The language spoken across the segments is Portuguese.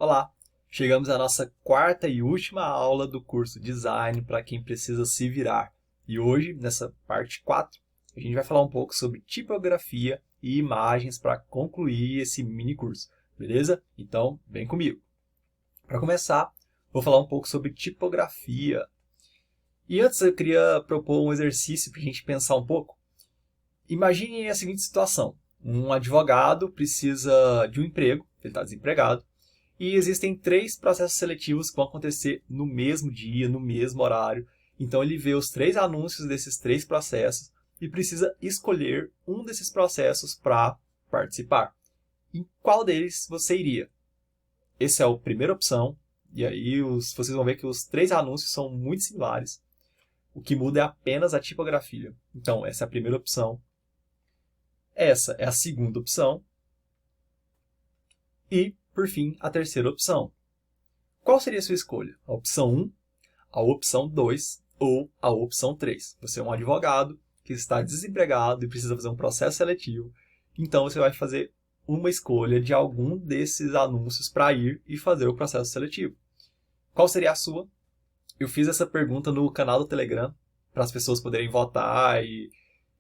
Olá! Chegamos à nossa quarta e última aula do curso Design para quem precisa se virar. E hoje, nessa parte 4, a gente vai falar um pouco sobre tipografia e imagens para concluir esse mini curso, beleza? Então, vem comigo. Para começar, vou falar um pouco sobre tipografia. E antes eu queria propor um exercício para a gente pensar um pouco. Imagine a seguinte situação. Um advogado precisa de um emprego, ele está desempregado, e existem 3 processos seletivos que vão acontecer no mesmo dia, no mesmo horário. Então ele vê os 3 anúncios desses 3 processos e precisa escolher um desses processos para participar. Em qual deles você iria? Essa é a primeira opção. E aí vocês vão ver que os 3 anúncios são muito similares. O que muda é apenas a tipografia. Então essa é a primeira opção. Essa é a segunda opção. E, por fim, a terceira opção. Qual seria a sua escolha? A opção 1, a opção 2 ou a opção 3? Você é um advogado que está desempregado e precisa fazer um processo seletivo. Então, você vai fazer uma escolha de algum desses anúncios para ir e fazer o processo seletivo. Qual seria a sua? Eu fiz essa pergunta no canal do Telegram para as pessoas poderem votar e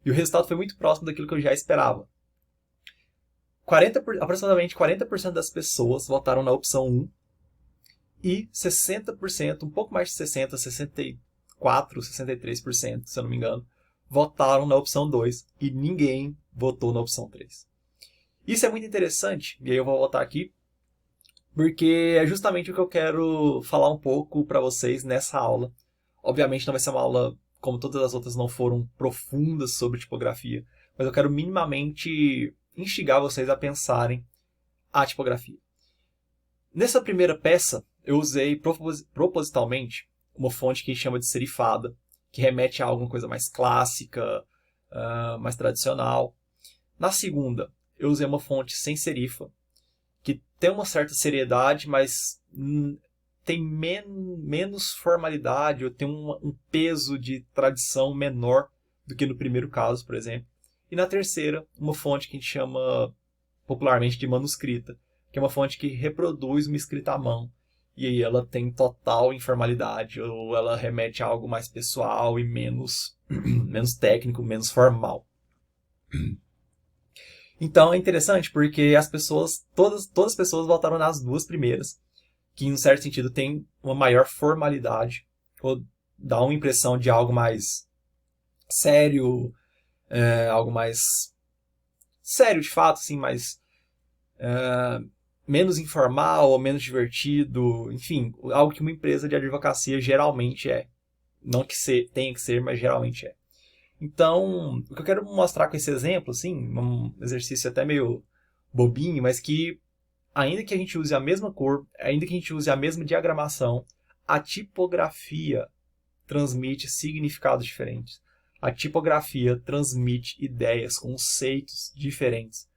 o resultado foi muito próximo daquilo que eu já esperava. Aproximadamente 40% das pessoas votaram na opção 1 e 60%, um pouco mais de 60%, 64%, 63%, se eu não me engano, votaram na opção 2 e ninguém votou na opção 3. Isso é muito interessante, e aí eu vou voltar aqui, porque é justamente o que eu quero falar um pouco para vocês nessa aula. Obviamente não vai ser uma aula, como todas as outras não foram profundas sobre tipografia, mas eu quero minimamente instigar vocês a pensarem a tipografia. Nessa primeira peça, eu usei propositalmente uma fonte que a gente chama de serifada, que remete a alguma coisa mais clássica, mais tradicional. Na segunda, eu usei uma fonte sem serifa, que tem uma certa seriedade, mas tem menos formalidade, ou tem um peso de tradição menor do que no primeiro caso, por exemplo. E na terceira, uma fonte que a gente chama popularmente de manuscrita, que é uma fonte que reproduz uma escrita à mão. E aí ela tem total informalidade, ou ela remete a algo mais pessoal e menos, menos técnico, menos formal. Então é interessante porque as pessoas, todas as pessoas votaram nas duas primeiras, que em um certo sentido tem uma maior formalidade, ou dá uma impressão de algo mais sério, algo mais sério de fato, assim, mais menos informal ou menos divertido, enfim, algo que uma empresa de advocacia geralmente é. Não que tenha que ser, mas geralmente é. Então, o que eu quero mostrar com esse exemplo, assim, um exercício até meio bobinho, mas que ainda que a gente use a mesma cor, ainda que a gente use a mesma diagramação, a tipografia transmite significados diferentes. A tipografia transmite ideias, conceitos diferentes.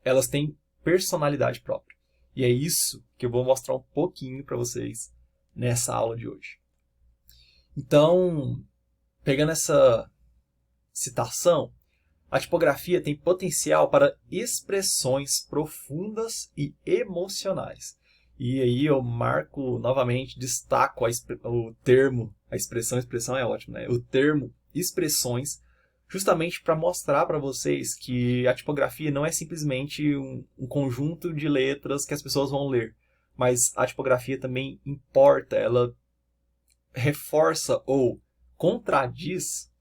Elas têm personalidade própria. E é isso que eu vou mostrar um pouquinho para vocês nessa aula de hoje. Então, pegando essa citação, a tipografia tem potencial para expressões profundas e emocionais. E aí eu marco novamente, destaco o termo, expressão é ótimo, né? O termo expressões, justamente para mostrar para vocês que a tipografia não é simplesmente um conjunto de letras que as pessoas vão ler, mas a tipografia também importa, ela reforça ou contradiz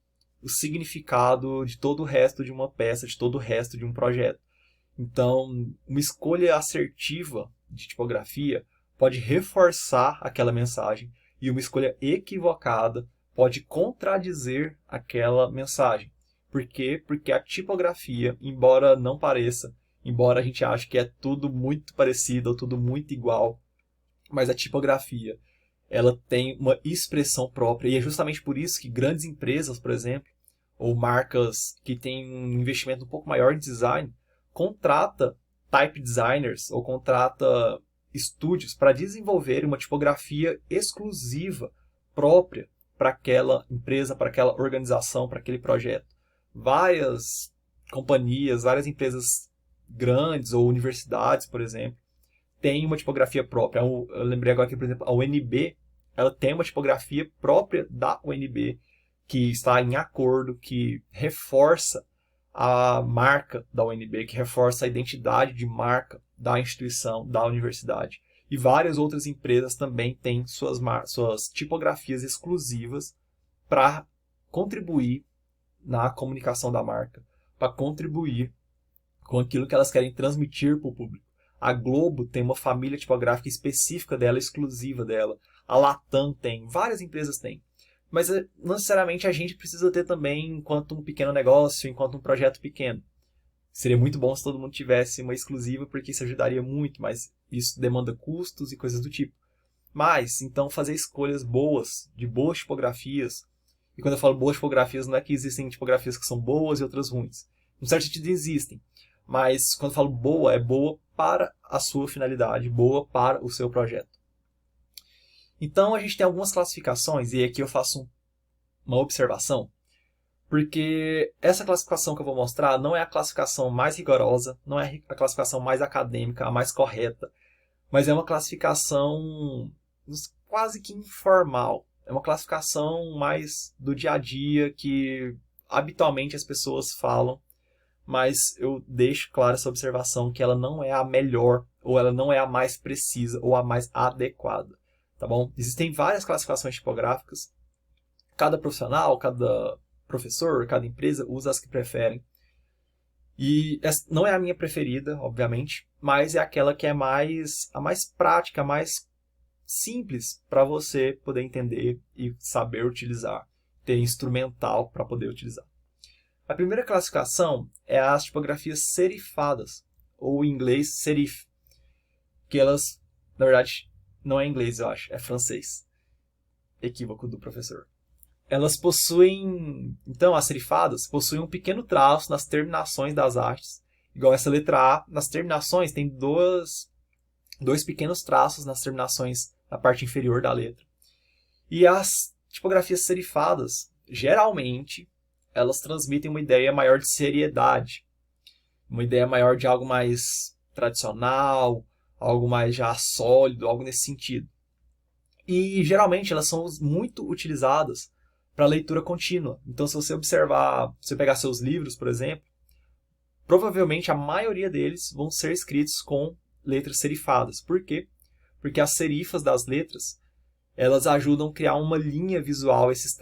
o significado de todo o resto de uma peça, de todo o resto de um projeto. Então, uma escolha assertiva de tipografia pode reforçar aquela mensagem e uma escolha equivocada pode contradizer aquela mensagem. Por quê? Porque a tipografia, embora não pareça, embora a gente ache que é tudo muito parecido ou tudo muito igual, mas a tipografia ela tem uma expressão própria e é justamente por isso que grandes empresas, por exemplo, ou marcas que têm um investimento um pouco maior em design, contrata type designers ou contrata estúdios para desenvolver uma tipografia exclusiva, própria para aquela empresa, para aquela organização, para aquele projeto. Várias companhias, várias empresas grandes ou universidades, por exemplo, tem uma tipografia própria. Eu lembrei agora que, por exemplo, a UNB, ela tem uma tipografia própria da UNB, que está em acordo, que reforça a marca da UNB, que reforça a identidade de marca da instituição, da universidade. E várias outras empresas também têm suas tipografias exclusivas para contribuir na comunicação da marca, para contribuir com aquilo que elas querem transmitir para o público. A Globo tem uma família tipográfica específica dela, exclusiva dela. A Latam tem, várias empresas têm. Mas não necessariamente a gente precisa ter também enquanto um pequeno negócio, enquanto um projeto pequeno. Seria muito bom se todo mundo tivesse uma exclusiva, porque isso ajudaria muito, mas isso demanda custos e coisas do tipo. Mas, então, fazer escolhas boas, de boas tipografias. E quando eu falo boas tipografias, não é que existem tipografias que são boas e outras ruins. No certo sentido, existem. Mas, quando eu falo boa, é boa para a sua finalidade, boa para o seu projeto. Então, a gente tem algumas classificações, e aqui eu faço uma observação, porque essa classificação que eu vou mostrar não é a classificação mais rigorosa, não é a classificação mais acadêmica, a mais correta, mas é uma classificação quase que informal. É uma classificação mais do dia a dia que habitualmente as pessoas falam, mas eu deixo clara essa observação que ela não é a melhor, ou ela não é a mais precisa, ou a mais adequada. Tá bom? Existem várias classificações tipográficas. Cada profissional, cada professor, cada empresa usa as que preferem. E essa não é a minha preferida, obviamente, mas é aquela que é a mais prática, a mais simples para você poder entender e saber utilizar, ter instrumental para poder utilizar. A primeira classificação é as tipografias serifadas, ou em inglês serif, que elas, na verdade, não é inglês, eu acho, é francês. Equívoco do professor. Elas possuem, então, as serifadas possuem um pequeno traço nas terminações das hastes, igual essa letra A. Nas terminações tem dois pequenos traços nas terminações na parte inferior da letra. E as tipografias serifadas, geralmente, elas transmitem uma ideia maior de seriedade, uma ideia maior de algo mais tradicional, algo mais já sólido, algo nesse sentido. E geralmente elas são muito utilizadas para leitura contínua. Então, se você observar, se você pegar seus livros, por exemplo, provavelmente a maioria deles vão ser escritos com letras serifadas. Por quê? Porque as serifas das letras, elas ajudam a criar uma linha visual, esses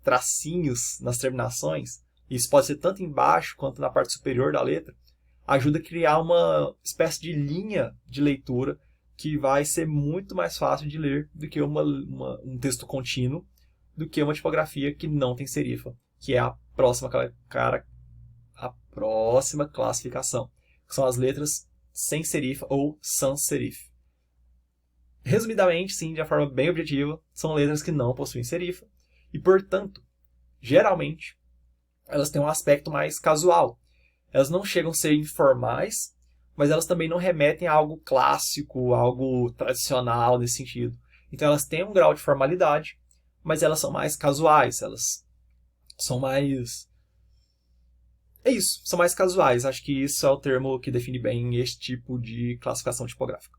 tracinhos nas terminações. Isso pode ser tanto embaixo quanto na parte superior da letra. Ajuda a criar uma espécie de linha de leitura que vai ser muito mais fácil de ler do que um texto contínuo, do que uma tipografia que não tem serifa, que é a próxima classificação, que são as letras sem serifa ou sans serif. Resumidamente, sim, de uma forma bem objetiva, são letras que não possuem serifa e, portanto, geralmente, elas têm um aspecto mais casual. Elas não chegam a ser informais, mas elas também não remetem a algo clássico, algo tradicional nesse sentido. Então elas têm um grau de formalidade, mas elas são mais casuais, elas são mais... É isso, são mais casuais. Acho que isso é o termo que define bem este tipo de classificação tipográfica.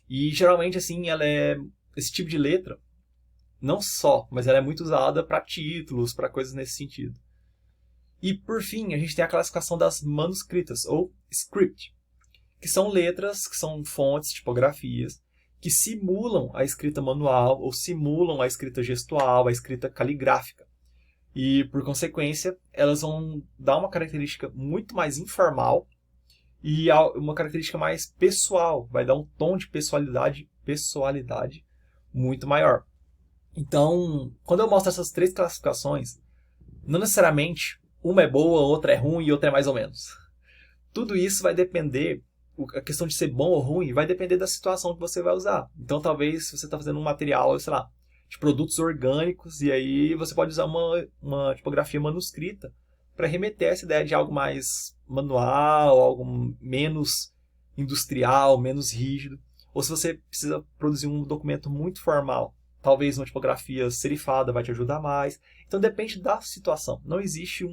E geralmente, assim, esse tipo de letra, não só, mas ela é muito usada para títulos, para coisas nesse sentido. E, por fim, a gente tem a classificação das manuscritas, ou script, que são letras, que são fontes, tipografias, que simulam a escrita manual, ou simulam a escrita gestual, a escrita caligráfica. E, por consequência, elas vão dar uma característica muito mais informal e uma característica mais pessoal, vai dar um tom de pessoalidade muito maior. Então, quando eu mostro essas três classificações, não necessariamente uma é boa, outra é ruim e outra é mais ou menos. Tudo isso vai depender, a questão de ser bom ou ruim vai depender da situação que você vai usar. Então, talvez, se você está fazendo um material, sei lá, de produtos orgânicos, e aí você pode usar uma tipografia manuscrita para remeter a essa ideia de algo mais manual, algo menos industrial, menos rígido. Ou se você precisa produzir um documento muito formal, talvez uma tipografia serifada vai te ajudar mais. Então depende da situação. Não existe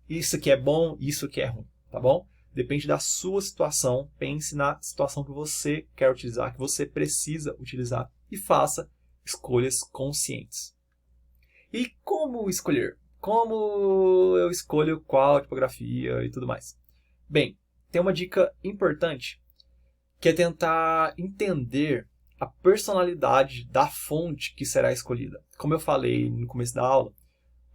isso que é bom, isso que é ruim, tá bom? Depende da sua situação. Pense na situação que você quer utilizar, que você precisa utilizar e faça escolhas conscientes. E como escolher? Como eu escolho qual tipografia e tudo mais? Bem, tem uma dica importante que é tentar entender a personalidade da fonte que será escolhida. Como eu falei no começo da aula,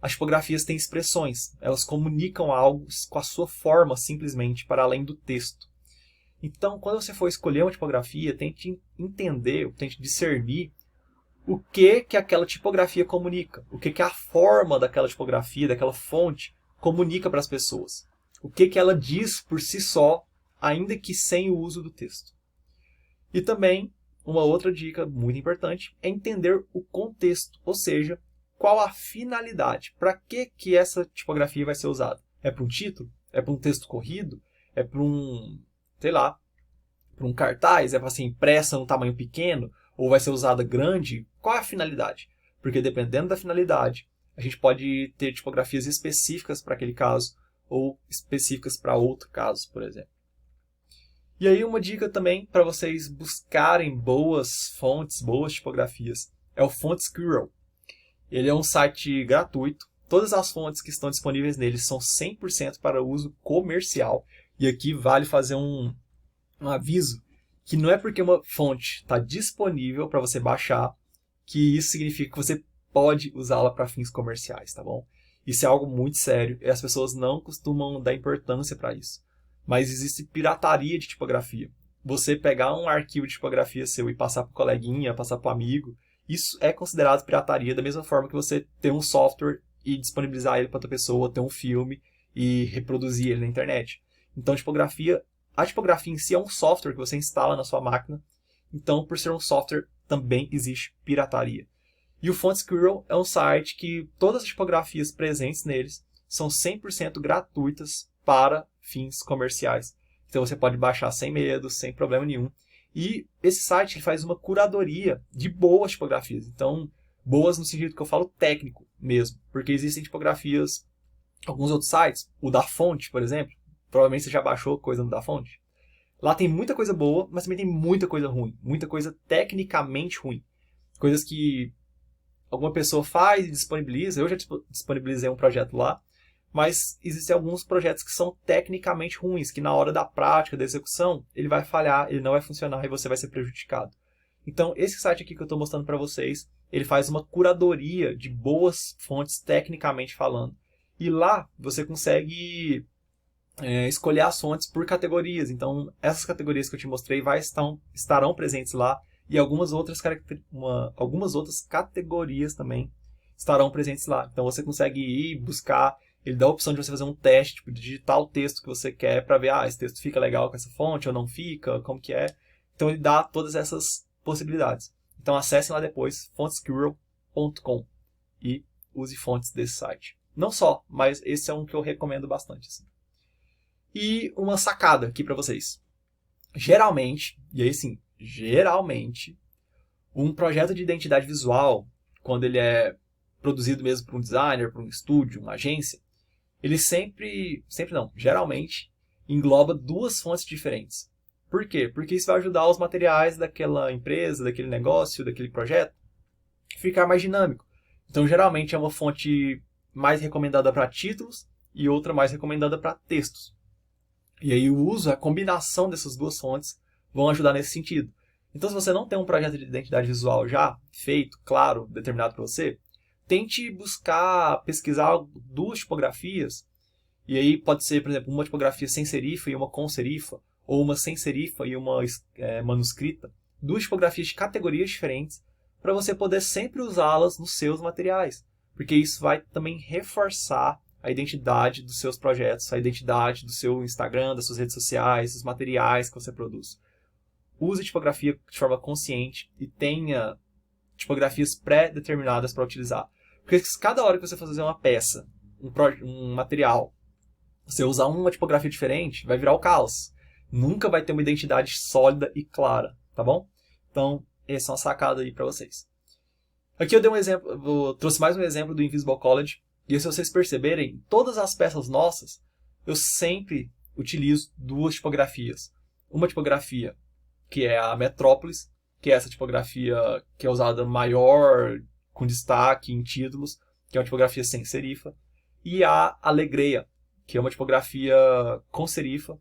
as tipografias têm expressões, elas comunicam algo com a sua forma simplesmente para além do texto. Então, quando você for escolher uma tipografia, tente entender, tente discernir o que aquela tipografia comunica, o que a forma daquela tipografia, daquela fonte comunica para as pessoas, o que ela diz por si só, ainda que sem o uso do texto. E também, uma outra dica muito importante é entender o contexto, ou seja, qual a finalidade, para que essa tipografia vai ser usada. É para um título? É para um texto corrido? É para um, sei lá, para um cartaz? É para ser impressa num tamanho pequeno? Ou vai ser usada grande? Qual é a finalidade? Porque dependendo da finalidade, a gente pode ter tipografias específicas para aquele caso, ou específicas para outro caso, por exemplo. E aí uma dica também para vocês buscarem boas fontes, boas tipografias, é o Font Squirrel. Ele é um site gratuito. Todas as fontes que estão disponíveis nele são 100% para uso comercial. E aqui vale fazer um aviso que não é porque uma fonte está disponível para você baixar que isso significa que você pode usá-la para fins comerciais, tá bom? Isso é algo muito sério e as pessoas não costumam dar importância para isso. Mas existe pirataria de tipografia. Você pegar um arquivo de tipografia seu e passar para o coleguinha, passar para o amigo, isso é considerado pirataria, da mesma forma que você ter um software e disponibilizar ele para outra pessoa, ter um filme e reproduzir ele na internet. Então, a tipografia em si é um software que você instala na sua máquina. Então, por ser um software, também existe pirataria. E o Font Squirrel é um site que todas as tipografias presentes neles são 100% gratuitas para fins comerciais. Então, você pode baixar sem medo, sem problema nenhum. E esse site faz uma curadoria de boas tipografias. Então, boas no sentido que eu falo técnico mesmo. Porque existem tipografias, alguns outros sites, o da Fonte, por exemplo. Provavelmente você já baixou coisa no da Fonte. Lá tem muita coisa boa, mas também tem muita coisa ruim. Muita coisa tecnicamente ruim. Coisas que alguma pessoa faz e disponibiliza. Eu já disponibilizei um projeto lá. Mas existem alguns projetos que são tecnicamente ruins, que na hora da prática, da execução, ele vai falhar, ele não vai funcionar e você vai ser prejudicado. Então, esse site aqui que eu estou mostrando para vocês, ele faz uma curadoria de boas fontes tecnicamente falando. E lá você consegue escolher as fontes por categorias. Então, essas categorias que eu te mostrei estarão presentes lá e algumas outras categorias também estarão presentes lá. Então, você consegue ir buscar. Ele dá a opção de você fazer um teste, tipo, digitar o texto que você quer para ver, esse texto fica legal com essa fonte ou não fica, como que é. Então ele dá todas essas possibilidades. Então acessem lá depois, fontsquirrel.com e use fontes desse site. Não só, mas esse é um que eu recomendo bastante. Assim. E uma sacada aqui para vocês. Geralmente, e aí sim, geralmente, um projeto de identidade visual, quando ele é produzido mesmo por um designer, por um estúdio, uma agência, ele geralmente engloba duas fontes diferentes. Por quê? Porque isso vai ajudar os materiais daquela empresa, daquele negócio, daquele projeto, a ficar mais dinâmico. Então, geralmente é uma fonte mais recomendada para títulos e outra mais recomendada para textos. E aí o uso, a combinação dessas duas fontes vão ajudar nesse sentido. Então, se você não tem um projeto de identidade visual já feito, claro, determinado para você, tente buscar, pesquisar duas tipografias, e aí pode ser, por exemplo, uma tipografia sem serifa e uma com serifa, ou uma sem serifa e uma manuscrita, duas tipografias de categorias diferentes, para você poder sempre usá-las nos seus materiais, porque isso vai também reforçar a identidade dos seus projetos, a identidade do seu Instagram, das suas redes sociais, dos materiais que você produz. Use tipografia de forma consciente e tenha tipografias pré-determinadas para utilizar. Porque se cada hora que você for fazer uma peça, um material, você usar uma tipografia diferente, vai virar o caos. Nunca vai ter uma identidade sólida e clara, tá bom? Então, essa é uma sacada aí para vocês. Aqui eu dei um exemplo, eu trouxe mais um exemplo do Invisible College. E se vocês perceberem, todas as peças nossas, eu sempre utilizo duas tipografias. Uma tipografia que é a Metrópolis, que é essa tipografia que é usada maior, com destaque em títulos, que é uma tipografia sem serifa, e a Alegreia, que é uma tipografia com serifa,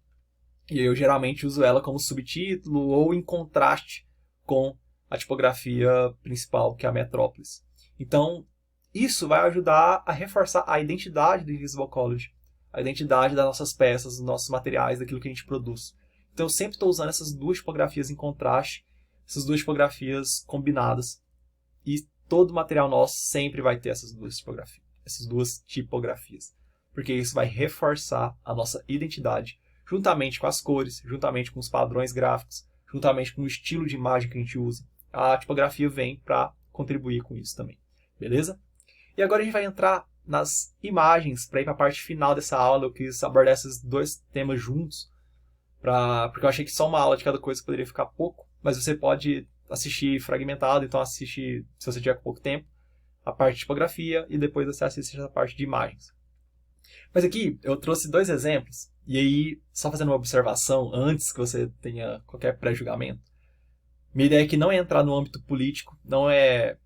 e eu geralmente uso ela como subtítulo ou em contraste com a tipografia principal, que é a Metrópolis. Então, isso vai ajudar a reforçar a identidade do Invisible College, a identidade das nossas peças, dos nossos materiais, daquilo que a gente produz. Então, eu sempre estou usando essas duas tipografias em contraste, essas duas tipografias combinadas, e todo material nosso sempre vai ter essas duas tipografias, porque isso vai reforçar a nossa identidade, juntamente com as cores, juntamente com os padrões gráficos, juntamente com o estilo de imagem que a gente usa. A tipografia vem para contribuir com isso também, beleza? E agora a gente vai entrar nas imagens, para ir para a parte final dessa aula. Eu quis abordar esses dois temas juntos, porque eu achei que só uma aula de cada coisa poderia ficar pouco, mas você pode assistir fragmentado, então assiste, se você tiver pouco tempo, a parte de tipografia e depois você assiste a parte de imagens. Mas aqui eu trouxe dois exemplos, e aí, só fazendo uma observação antes que você tenha qualquer pré-julgamento, minha ideia aqui não é entrar no âmbito político, não é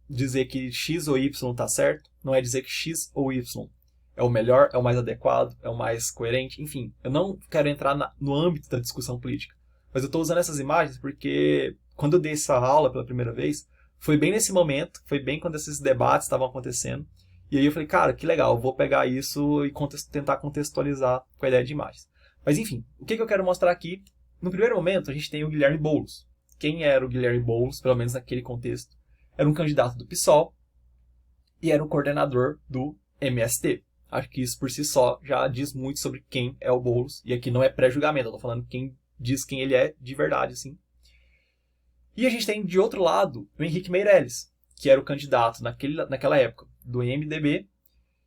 dizer que X ou Y está certo, não é dizer que X ou Y é o melhor, é o mais adequado, é o mais coerente, enfim, eu não quero entrar no âmbito da discussão política, mas eu estou usando essas imagens porque quando eu dei essa aula pela primeira vez, foi bem nesse momento, foi bem quando esses debates estavam acontecendo, e aí eu falei, cara, que legal, eu vou pegar isso e tentar contextualizar com a ideia de imagens. Mas enfim, o que eu quero mostrar aqui? No primeiro momento, a gente tem o Guilherme Boulos. Quem era o Guilherme Boulos, pelo menos naquele contexto? Era um candidato do PSOL e era o coordenador do MST. Acho que isso por si só já diz muito sobre quem é o Boulos. E aqui não é pré-julgamento, eu estou falando quem diz quem ele é de verdade, assim. E a gente tem, de outro lado, o Henrique Meirelles, que era o candidato naquela época do MDB,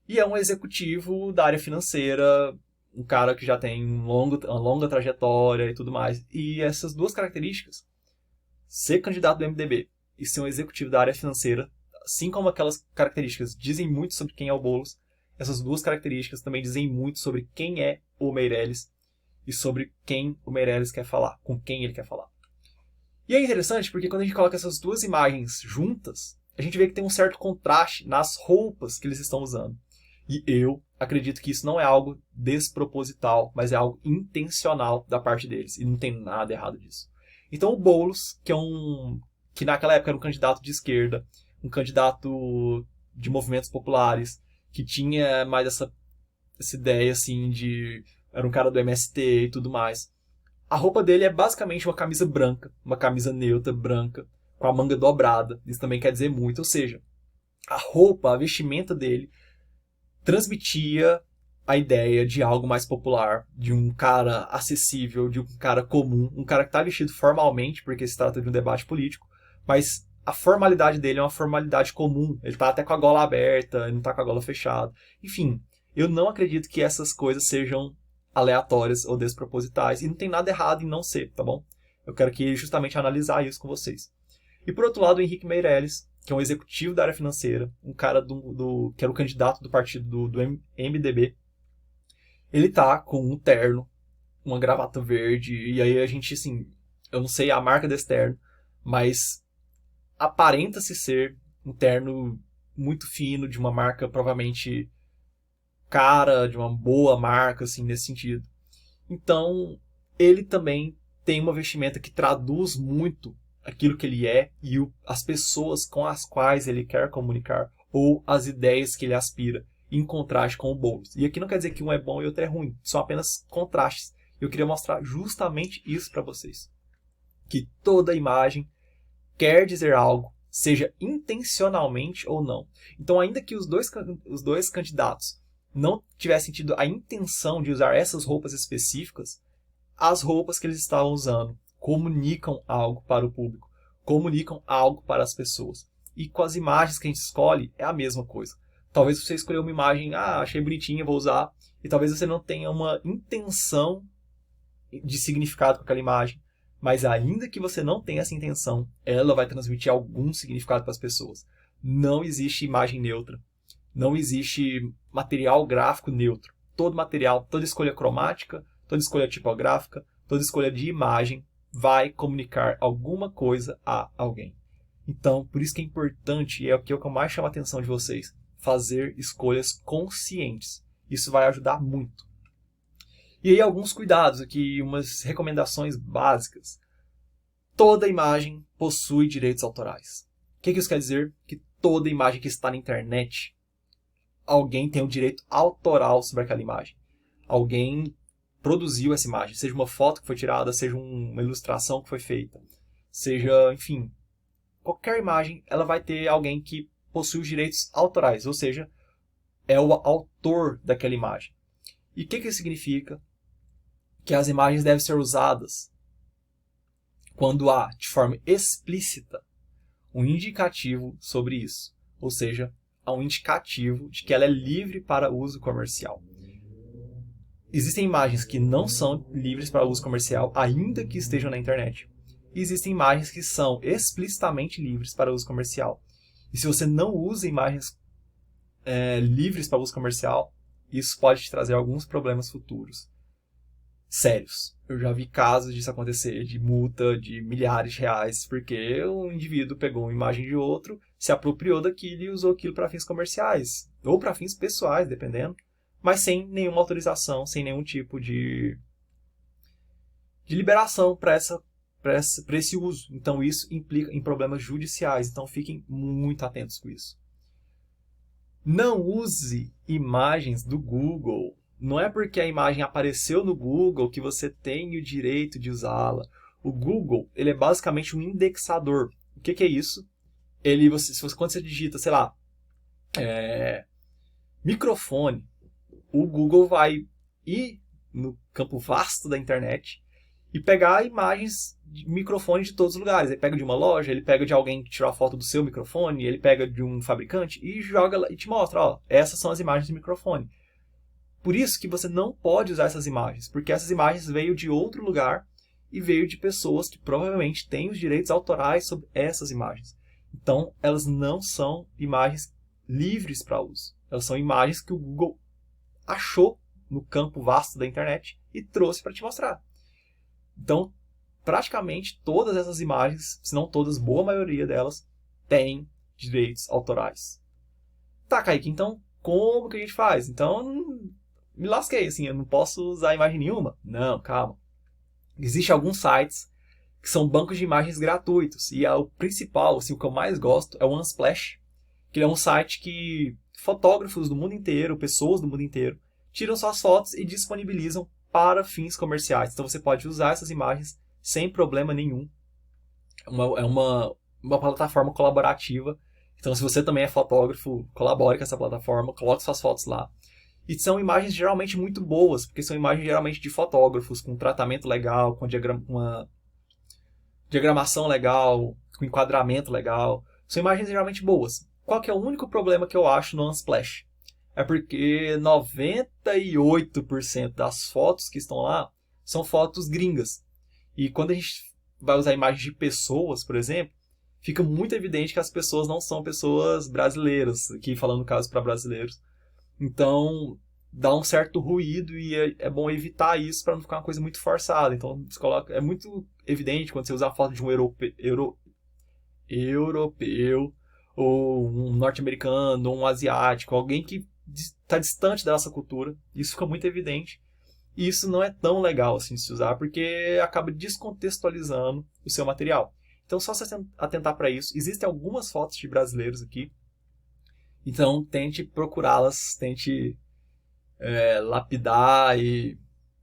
e é um executivo da área financeira, um cara que já tem uma longa trajetória e tudo mais. E essas duas características, ser candidato do MDB e ser um executivo da área financeira, assim como aquelas características dizem muito sobre quem é o Boulos, essas duas características também dizem muito sobre quem é o Meirelles e sobre quem o Meirelles quer falar, com quem ele quer falar. E é interessante porque quando a gente coloca essas duas imagens juntas, a gente vê que tem um certo contraste nas roupas que eles estão usando. E eu acredito que isso não é algo desproposital, mas é algo intencional da parte deles. E não tem nada errado disso. Então o Boulos, que naquela época era um candidato de esquerda, um candidato de movimentos populares, que tinha mais essa ideia assim de... era um cara do MST e tudo mais. A roupa dele é basicamente uma camisa branca, uma camisa neutra, branca, com a manga dobrada. Isso também quer dizer muito. Ou seja, a roupa, a vestimenta dele transmitia a ideia de algo mais popular, de um cara acessível, de um cara comum, um cara que está vestido formalmente, porque se trata de um debate político, mas a formalidade dele é uma formalidade comum. Ele está até com a gola aberta, ele não está com a gola fechada. Enfim, eu não acredito que essas coisas sejam aleatórias ou despropositais, e não tem nada errado em não ser, tá bom? Eu quero que justamente analisar isso com vocês. E por outro lado, o Henrique Meirelles, que é um executivo da área financeira, um cara que era o candidato do partido do MDB, ele tá com um terno, uma gravata verde, e aí a gente, assim, eu não sei a marca desse terno, mas aparenta-se ser um terno muito fino, de uma marca provavelmente cara, de uma boa marca, assim, nesse sentido. Então, ele também tem uma vestimenta que traduz muito aquilo que ele é e as pessoas com as quais ele quer comunicar ou as ideias que ele aspira, em contraste com o Boulos. E aqui não quer dizer que um é bom e outro é ruim, são apenas contrastes. Eu queria mostrar justamente isso para vocês. Que toda imagem quer dizer algo, seja intencionalmente ou não. Então, ainda que os dois candidatos não tivessem tido a intenção de usar essas roupas específicas, as roupas que eles estavam usando comunicam algo para o público, comunicam algo para as pessoas. E com as imagens que a gente escolhe, é a mesma coisa. Talvez você escolheu uma imagem, achei bonitinha, vou usar, e talvez você não tenha uma intenção de significado com aquela imagem, mas ainda que você não tenha essa intenção, ela vai transmitir algum significado para as pessoas. Não existe imagem neutra. Não existe material gráfico neutro. Todo material, toda escolha cromática, toda escolha tipográfica, toda escolha de imagem vai comunicar alguma coisa a alguém. Então, por isso que é importante, e é o que eu mais chamo a atenção de vocês, fazer escolhas conscientes. Isso vai ajudar muito. E aí alguns cuidados aqui, umas recomendações básicas. Toda imagem possui direitos autorais. O que isso quer dizer? Que toda imagem que está na internet, alguém tem o direito autoral sobre aquela imagem. Alguém produziu essa imagem, seja uma foto que foi tirada, seja uma ilustração que foi feita, seja, enfim, qualquer imagem, ela vai ter alguém que possui os direitos autorais, ou seja, é o autor daquela imagem. E o que isso significa? Que as imagens devem ser usadas quando há, de forma explícita, um indicativo sobre isso. Ou seja, há um indicativo de que ela é livre para uso comercial. Existem imagens que não são livres para uso comercial, ainda que estejam na internet. E existem imagens que são explicitamente livres para uso comercial. E se você não usa imagens livres para uso comercial, isso pode te trazer alguns problemas futuros sérios. Eu já vi casos disso acontecer, de multa de milhares de reais, porque um indivíduo pegou uma imagem de outro, se apropriou daquilo e usou aquilo para fins comerciais, ou para fins pessoais, dependendo, mas sem nenhuma autorização, sem nenhum tipo de liberação para esse uso. Então isso implica em problemas judiciais, então fiquem muito atentos com isso. Não use imagens do Google. Não é porque a imagem apareceu no Google que você tem o direito de usá-la. O Google, ele é basicamente um indexador. O que é isso? Quando você digita, sei lá, microfone, o Google vai ir no campo vasto da internet e pegar imagens de microfone de todos os lugares. Ele pega de uma loja, ele pega de alguém que tirou a foto do seu microfone, ele pega de um fabricante e joga lá e te mostra, ó, essas são as imagens de microfone. Por isso que você não pode usar essas imagens, porque essas imagens veio de outro lugar e veio de pessoas que provavelmente têm os direitos autorais sobre essas imagens. Então, elas não são imagens livres para uso. Elas são imagens que o Google achou no campo vasto da internet e trouxe para te mostrar. Então, praticamente todas essas imagens, se não todas, boa maioria delas, têm direitos autorais. Tá, Kaique, então como que a gente faz? Então, me lasquei, assim, eu não posso usar imagem nenhuma? Não, calma. Existem alguns sites que são bancos de imagens gratuitos. E o principal, assim, o que eu mais gosto é o Unsplash, que é um site que fotógrafos do mundo inteiro, pessoas do mundo inteiro, tiram suas fotos e disponibilizam para fins comerciais. Então você pode usar essas imagens sem problema nenhum. É uma plataforma colaborativa. Então se você também é fotógrafo, colabore com essa plataforma, coloque suas fotos lá. E são imagens geralmente muito boas, porque são imagens geralmente de fotógrafos, com tratamento legal, com uma diagramação legal, com enquadramento legal. São imagens geralmente boas. Qual que é o único problema que eu acho no Unsplash? É porque 98% das fotos que estão lá são fotos gringas. E quando a gente vai usar imagens de pessoas, por exemplo, fica muito evidente que as pessoas não são pessoas brasileiras, aqui falando no caso para brasileiros. Então, dá um certo ruído e é bom evitar isso para não ficar uma coisa muito forçada. Então, é muito evidente quando você usa a foto de um europeu ou um norte-americano, ou um asiático, alguém que está distante da nossa cultura. Isso fica muito evidente. E isso não é tão legal assim de se usar, porque acaba descontextualizando o seu material. Então, só se atentar para isso. Existem algumas fotos de brasileiros aqui. Então, tente procurá-las, tente lapidar e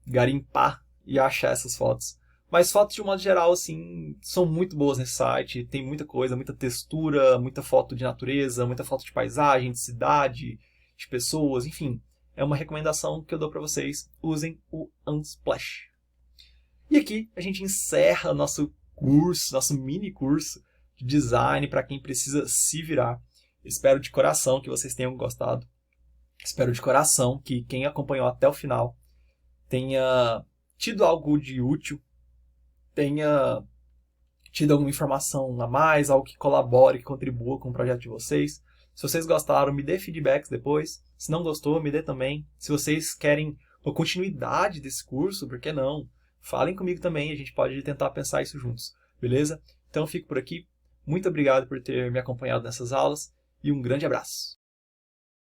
garimpar e achar essas fotos. Mas fotos, de um modo geral, assim, são muito boas nesse site. Tem muita coisa, muita textura, muita foto de natureza, muita foto de paisagem, de cidade, de pessoas, enfim. É uma recomendação que eu dou para vocês. Usem o Unsplash. E aqui a gente encerra nosso curso, nosso mini curso de design para quem precisa se virar. Espero de coração que vocês tenham gostado. Espero de coração que quem acompanhou até o final tenha tido algo de útil, tenha tido alguma informação a mais, algo que colabore, que contribua com o projeto de vocês. Se vocês gostaram, me dê feedbacks depois. Se não gostou, me dê também. Se vocês querem uma continuidade desse curso, por que não? Falem comigo também, a gente pode tentar pensar isso juntos, beleza? Então eu fico por aqui. Muito obrigado por ter me acompanhado nessas aulas e um grande abraço.